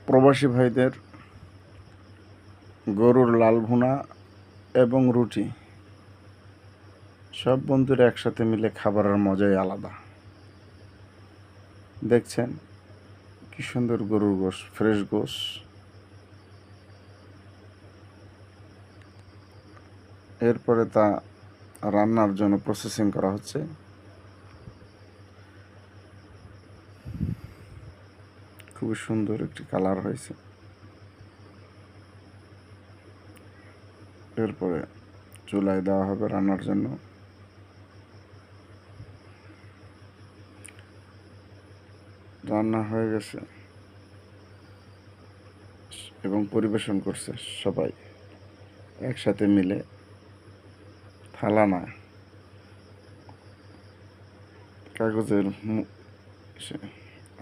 প্রবাসী ভাইদের গরুর লাল ভুনা এবং রুটি সব বন্ধুরা একসাথে মিলে খাবারের মজাই আলাদা। দেখছেন কি সুন্দর গরুর গোশ, ফ্রেশ গোশ। এরপরে তা রান্নার জন্য প্রসেসিং করা হচ্ছে। খুবই সুন্দর একটি কালার হয়েছে। এরপরে চুলায় দেওয়া হবে রান্নার জন্য। রান্না হয়ে গেছে এবং পরিবেশন করছে সবাই একসাথে মিলে, থালা না, কাগজের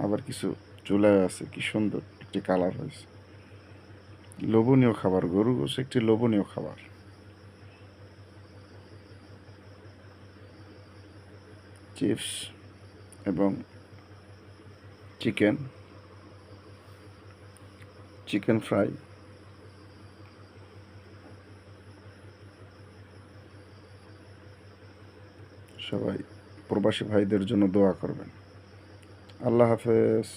আবার কিছু চুলায় আছে। কি সুন্দর একটি কালার হয়েছে। লোভনীয় খাবার, গরু গোশ একটি লোভনীয় খাবার। চিপস এবং চিকেন ফ্রাই। সবাই প্রবাসী ভাইদের জন্য দোয়া করবেন। আল্লাহ হাফেজ।